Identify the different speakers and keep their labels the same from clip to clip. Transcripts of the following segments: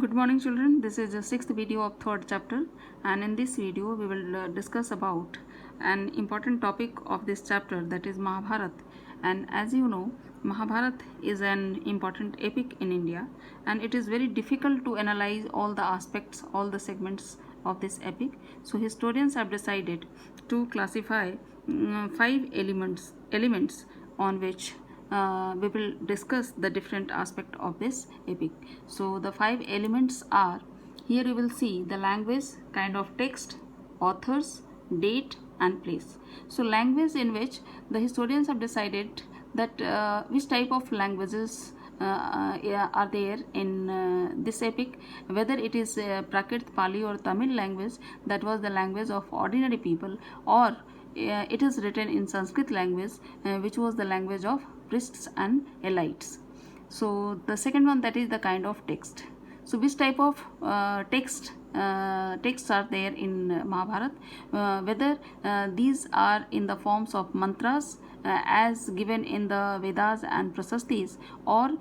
Speaker 1: Good morning children, this is the 6th video of 3rd chapter, and in this video we will discuss about an important topic of this chapter, that is Mahabharat. And as you know, Mahabharat is an important epic in India, and it is very difficult to analyze all the aspects, all the segments of this epic. So historians have decided to classify 5 elements on which we will discuss the different aspect of this epic. So the 5 elements are, here you will see the language, kind of text, authors, date and place. So language, in which the historians have decided that which type of languages are there in this epic, whether it is Prakrit, Pali or Tamil language, that was the language of ordinary people, or it is written in Sanskrit language, which was the language of priests and elites. So the second one, that is the kind of text. So which type of texts are there in Mahabharat, whether these are in the forms of mantras as given in the Vedas and Prasastis, or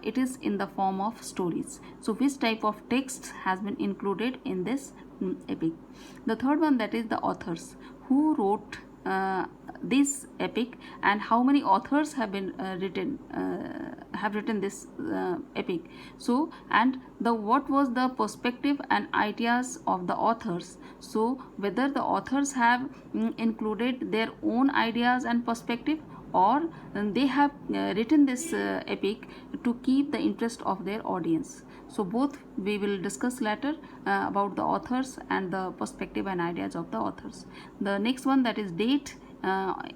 Speaker 1: it is in the form of stories. So which type of text has been included in this epic. The third one, that is the authors, who wrote this epic, and how many authors have been written this epic. So, and what was the perspective and ideas of the authors. So whether the authors have included their own ideas and perspective, or they have written this epic to keep the interest of their audience. So both we will discuss later about the authors and the perspective and ideas of the authors. The next one, that is date,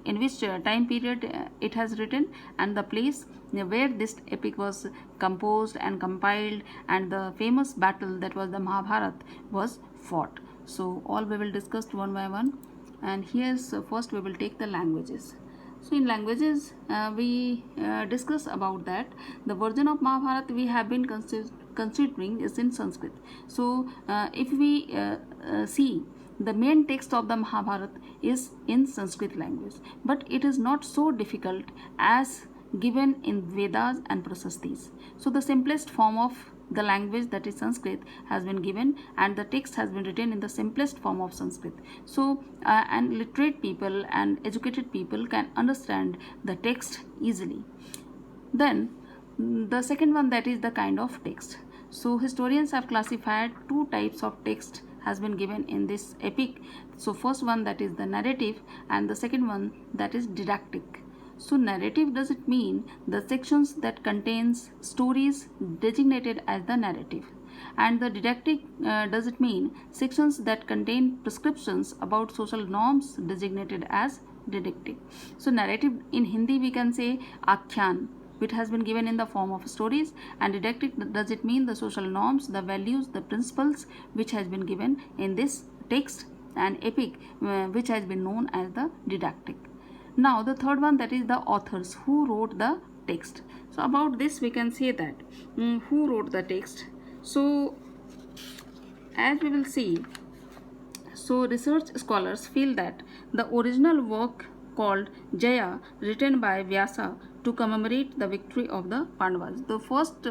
Speaker 1: in which time period it has written, and the place where this epic was composed and compiled, and the famous battle, that was the Mahabharat, was fought. So all we will discuss one by one, and here's first we will take the languages. So in languages we discuss about that the version of Mahabharat we have been considering is in Sanskrit. So if we see, the main text of the Mahabharat is in Sanskrit language, but it is not so difficult as given in Vedas and Prasastis. So the simplest form of the language, that is Sanskrit, has been given, and the text has been written in the simplest form of Sanskrit. So and literate people and educated people can understand the text easily. Then the second one, that is the kind of text. So historians have classified 2 types of text has been given in this epic. So first one, that is the narrative, and the second one, that is didactic. So narrative, does it mean the sections that contains stories designated as the narrative, and the didactic, does it mean sections that contain prescriptions about social norms designated as didactic. So narrative in Hindi we can say Akhyan, which has been given in the form of stories, and didactic, does it mean the social norms, the values, the principles which has been given in this text and epic, which has been known as the didactic. Now the third one, that is the authors, who wrote the text. So about this we can say that who wrote the text. So as we will see, so research scholars feel that the original work called Jaya, written by Vyasa to commemorate the victory of the Pandavas. The first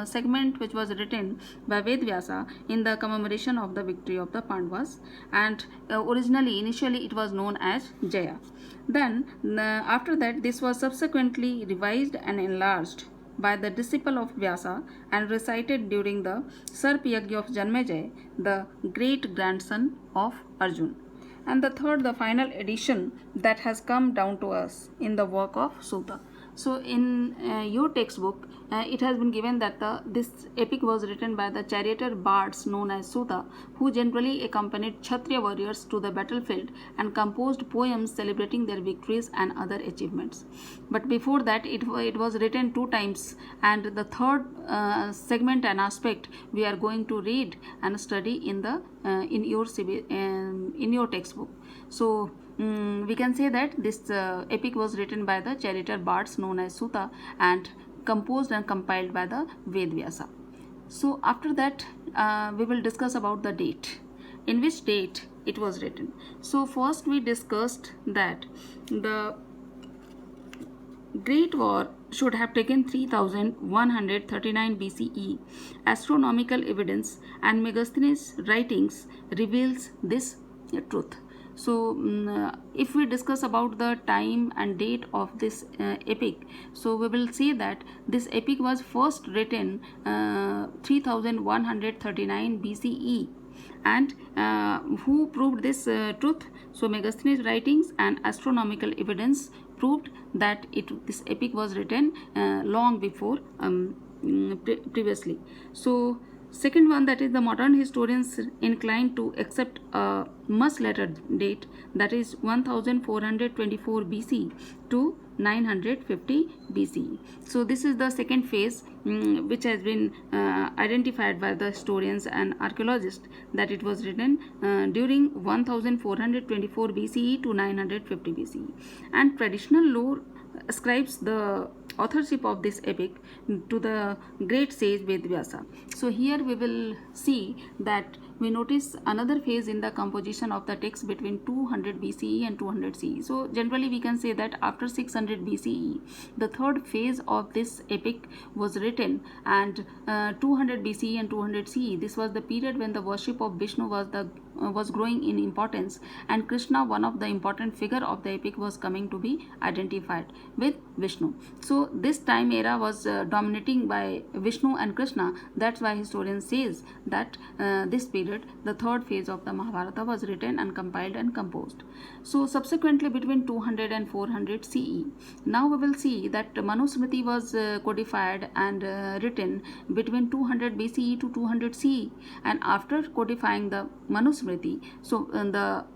Speaker 1: segment which was written by Ved Vyasa in the commemoration of the victory of the Pandavas, and initially it was known as Jaya. Then after that, this was subsequently revised and enlarged by the disciple of Vyasa and recited during the Sarp Yagya of Janmejay, the great grandson of Arjun. And the third, the final edition that has come down to us in the work of Suta. So in your textbook, it has been given that this epic was written by the charioteer bards known as Suta, who generally accompanied Kshatriya warriors to the battlefield and composed poems celebrating their victories and other achievements. But before that, it was written 2 times, and the third segment and aspect we are going to read and study in the in your textbook. So we can say that this epic was written by the charioteer bards known as Suta and composed and compiled by the Ved Vyasa. So after that we will discuss about the date, in which date it was written. So first we discussed that the Great War should have taken 3139 BCE. Astronomical evidence and Megasthenes' writings reveals this truth. So if we discuss about the time and date of this epic, so we will see that this epic was first written 3139 BCE. And who proved this truth? So Megasthenes' writings and astronomical evidence proved that this epic was written long before previously. So second one, that is the modern historians inclined to accept a much later date, that is 1424 BC to 950 BCE. So this is the second phase which has been identified by the historians and archaeologists, that it was written during 1424 BCE to 950 BCE. And traditional lore ascribes the authorship of this epic to the great sage Vedvyasa. So here we will see that we notice another phase in the composition of the text between 200 BCE and 200 CE. So generally we can say that after 600 BCE, the third phase of this epic was written, and 200 BCE and 200 CE, this was the period when the worship of Vishnu was growing in importance, and Krishna, one of the important figure of the epic, was coming to be identified with Vishnu. So this time era was dominating by Vishnu and Krishna. That's why historians says that this period, the third phase of the Mahabharata, was written and compiled and composed. So subsequently between 200 and 400 CE, now we will see that Manusmriti was codified and written between 200 BCE to 200 CE, and after codifying the Manusmriti, so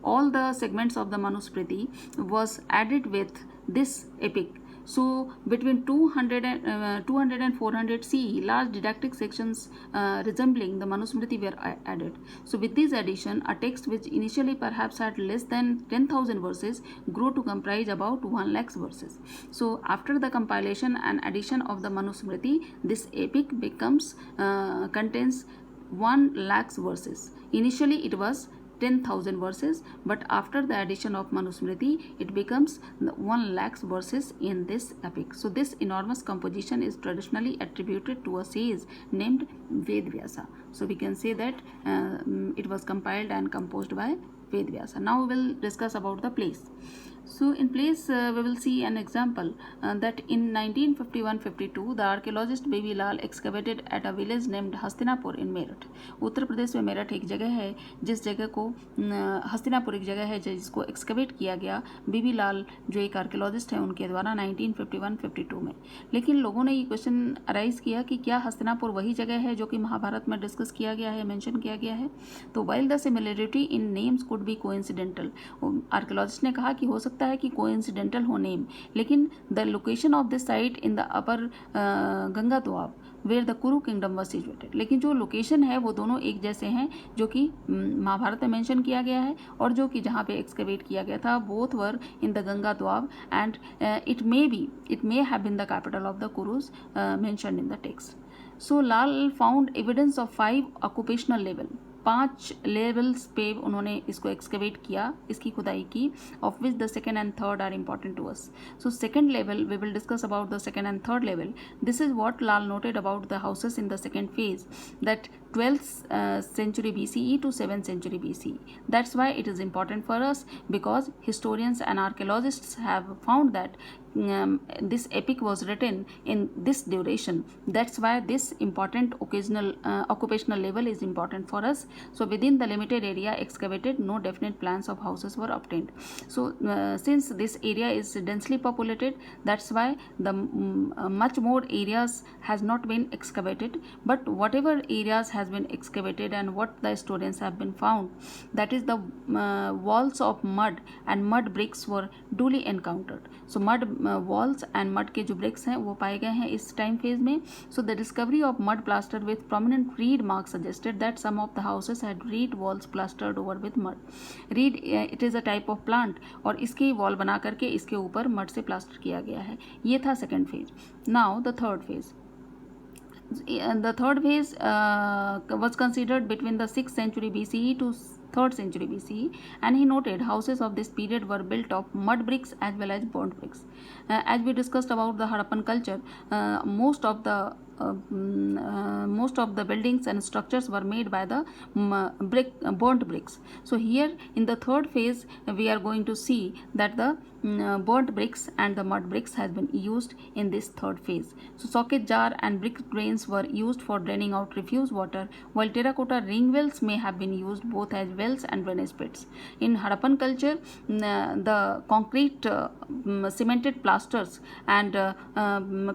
Speaker 1: all the segments of the Manusmriti was added with this epic. So between 200 and 400 CE, large didactic sections resembling the Manusmriti were added. So with this addition, a text which initially perhaps had less than 10,000 verses grew to comprise about 1 lakh verses. So after the compilation and addition of the Manusmriti, this epic contains 1 lakh verses. Initially it was 10,000 verses, but after the addition of Manusmriti, it becomes 1 lakh verses in this epic. So this enormous composition is traditionally attributed to a sage named Vedvyasa. So we can say that it was compiled and composed by Vedvyasa. Now we will discuss about the place. So in place we will see an example that in 1951-52 the archaeologist B.V. Lal excavated at a village named Hastinapur in Meerut. Uttar Pradesh में मेरठ एक जगह है जिस जगह को हस्तिनापुर एक जगह है जिसको एक्सकवेट किया गया B.V. लाल जो एक आर्कियोलॉजिस्ट है उनके द्वारा 1951-52 में. लेकिन लोगों ने ये क्वेश्चन अराइज किया कि क्या हस्तिनापुर वही जगह है जो कि महाभारत में डिस्कस किया गया है, मेंशन किया गया है. तो while the similarity in names could be coincidental, archaeologist ने कहा कि हो सकता है कि कोइंसिडेंटल हो नेम, लेकिन the location of this site in the upper Ganga Doab where the Kuru kingdom was situated, लेकिन जो लोकेशन है वो दोनों एक जैसे हैं जो कि महाभारत में मेंशन किया गया है और जो कि जहाँ पे एक्सकवेट किया गया था, both were in the Ganga Doab and it may have been the capital of the Kurus mentioned in the text. So Lal found evidence of 5 occupational level, 5 levels पे उन्होंने इसको एक्सकवेट किया, इसकी खुदाई की, of which the second and third are important to us. So second level, we will discuss about the second and third level. This is what Lal noted about the houses in the second phase, that 12th century BCE to 7th century BCE. That's why it is important for us, because historians and archaeologists have found that this epic was written in this duration. That's why this important occupational level is important for us. So within the limited area excavated, no definite plans of houses were obtained. So since this area is densely populated, that's why the much more areas has not been excavated, but whatever areas has been excavated and what the historians have been found, that is the walls of mud and mud bricks were duly encountered. So mud walls and mud के जो bricks हैं वो पाए गए हैं इस time phase में. So the discovery of mud plaster with prominent reed marks suggested that some of the houses had reed walls plastered over with mud. Reed it is a type of plant और इसके wall बना करके इसके ऊपर mud से plaster किया गया है. ये था second phase. Now the third phase. The third phase was considered between the 6th century BCE to 3rd century BCE, and he noted houses of this period were built of mud bricks as well as burnt bricks. As we discussed about the Harappan culture, most of the buildings and structures were made by the burnt bricks. So here in the third phase we are going to see that the burnt bricks and the mud bricks has been used in this third phase. So socket jar and brick drains were used for draining out refuse water, while terracotta ring wells may have been used both as wells and drainage pits. In Harappan culture, the concrete cemented plasters and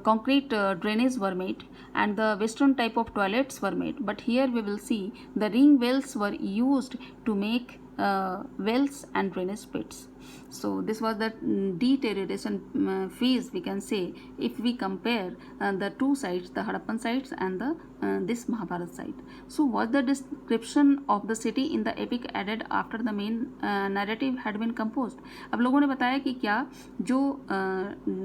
Speaker 1: concrete drainage were made, and the western type of toilets were made. But here we will see the ring wells were used to make wells and drainage pits. So this was the deterioration phase, we can say, if we compare the two sites, the Harappan sites and the this Mahabharat site. So was the description of the city in the epic added after the main narrative had been composed? अब लोगों ने बताया कि क्या जो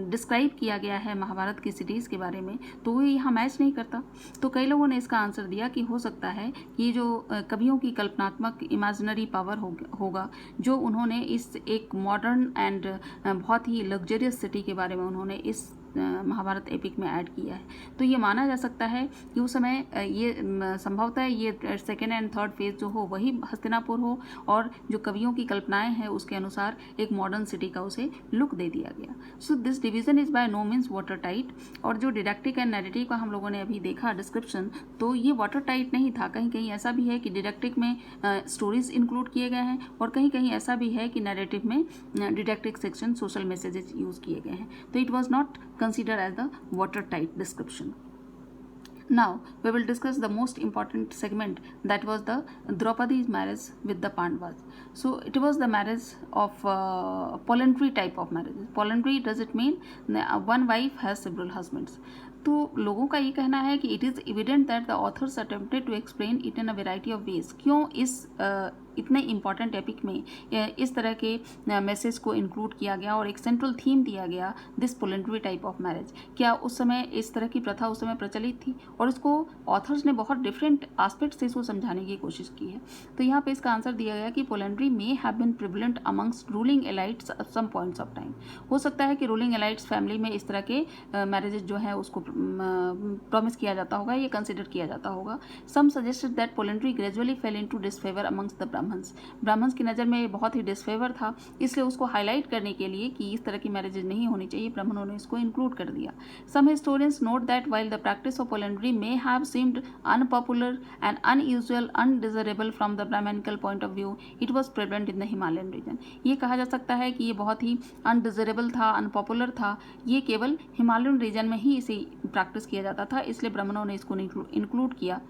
Speaker 1: describe किया गया है महाभारत की सिटीज़ के बारे में तो वो यहाँ मैच नहीं करता. तो कई लोगों ने इसका आंसर दिया कि हो सकता है कि जो कवियों की कल्पनात्मक इमेजिनरी पावर होगा जो उन्होंने इस एक मॉडर्न एंड बहुत ही लग्जरियस सिटी के बारे में उन्होंने इस महाभारत एपिक में ऐड किया है. तो ये माना जा सकता है कि उस समय ये संभवतः ये सेकेंड एंड थर्ड फेज जो हो वही हस्तिनापुर हो और जो कवियों की कल्पनाएं हैं उसके अनुसार एक मॉडर्न सिटी का उसे लुक दे दिया गया. So this division is by no means watertight. और जो डिडक्टिक एंड नैरेटिव का हम लोगों ने अभी देखा डिस्क्रिप्शन, तो ये वाटर टाइट नहीं था. कहीं कहीं ऐसा भी है कि डिडक्टिक में स्टोरीज इंक्लूड किए गए हैं और कहीं कहीं ऐसा भी है कि नैरेटिव में डिडक्टिक सेक्शन सोशल मैसेजेस यूज किए गए हैं. तो it was not considered as the watertight description. Now we will discuss the most important segment, that was the Draupadi's marriage with the Pandavas. So it was the marriage of polyandry type of marriage. Polyandry, does it mean one wife has several husbands? तो लोगों का ये कहना है कि it is evident that the authors attempted to explain it in a variety of ways. क्यों इस इतने इंपॉर्टेंट एपिक में इस तरह के मैसेज को इंक्लूड किया गया और एक सेंट्रल थीम दिया गया, दिस पोलेंट्री टाइप ऑफ मैरिज. क्या उस समय इस तरह की प्रथा उस समय प्रचलित थी और इसको ऑथर्स ने बहुत डिफरेंट एस्पेक्ट से इसको समझाने की कोशिश की है. तो यहाँ पे इसका आंसर दिया गया कि polyandry may have been prevalent amongst ruling elites at some points of time. हो सकता है कि रूलिंग एलाइट्स फैमिली में इस तरह के मैरिजेज जो है उसको प्रॉमिस किया जाता होगा, ये कंसिडर किया जाता होगा. Some suggested that polyandry gradually fell into disfavour amongst the Brahmins. Brahmins की नज़र में बहुत ही डिसफेवर था, इसलिए उसको हाईलाइट करने के लिए कि इस तरह की मैरिजेज नहीं होनी चाहिए, ब्राह्मणों ने इसको इंक्लूड कर दिया. Some historians note that while the practice of polyandry may have seemed unpopular and unusual undesirable from the Brahmanical point of view, it was prevalent in the Himalayan region. ये कहा जा सकता है कि ये बहुत ही अनडिजरेबल था, अनपॉपुलर था, ये केवल हिमालयन रीजन में ही इसे प्रैक्टिस किया जाता था, इसलिए ब्राह्मणों ने इसको इंक्लूड किया.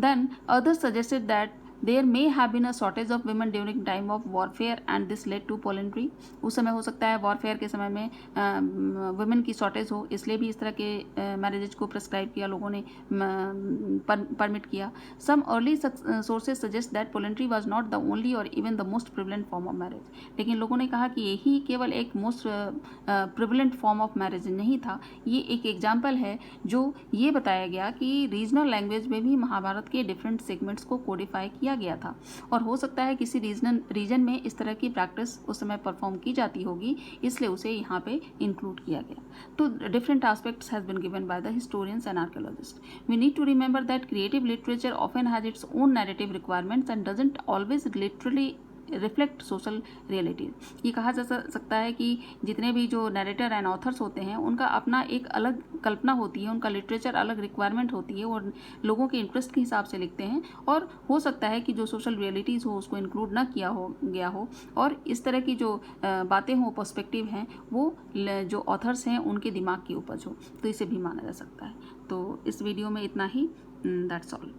Speaker 1: Then others suggested that there may have been a shortage of women during time of warfare and this led to polyandry. उस समय हो सकता है वॉरफेयर के समय में वुमेन की शॉर्टेज हो, इसलिए भी इस तरह के मैरिजेज को प्रिस्क्राइब किया, लोगों ने परमिट किया. Some early sources suggest that polyandry was not the only or even the most prevalent form of marriage. लेकिन लोगों ने कहा कि यही केवल एक most prevalent form of marriage नहीं था. ये एक एग्जाम्पल है जो ये बताया गया कि रीजनल लैंग्वेज में भी महाभारत के डिफरेंट सेगमेंट्स को कोडिफाई किया गया था और हो सकता है किसी रीजन में इस तरह की प्रैक्टिस उस समय परफॉर्म की जाती होगी, इसलिए उसे यहाँ पे इंक्लूड किया गया. तो different aspects has been given by the historians and archaeologist. We need to remember that creative literature often has its own narrative requirements and doesn't always literally reflect social realities. ये कहा जा सकता है कि जितने भी जो नैरेटर एंड ऑथर्स होते हैं उनका अपना एक अलग कल्पना होती है, उनका लिटरेचर अलग रिक्वायरमेंट होती है और लोगों के इंटरेस्ट के हिसाब से लिखते हैं और हो सकता है कि जो सोशल रियलिटीज़ हो उसको इंक्लूड ना किया हो गया हो और इस तरह की जो बातें हो, पर्सपेक्टिव हैं, वो जो ऑथर्स हैं उनके दिमाग की उपज हो, तो इसे भी माना जा सकता है. तो इस वीडियो में इतना ही. That's all.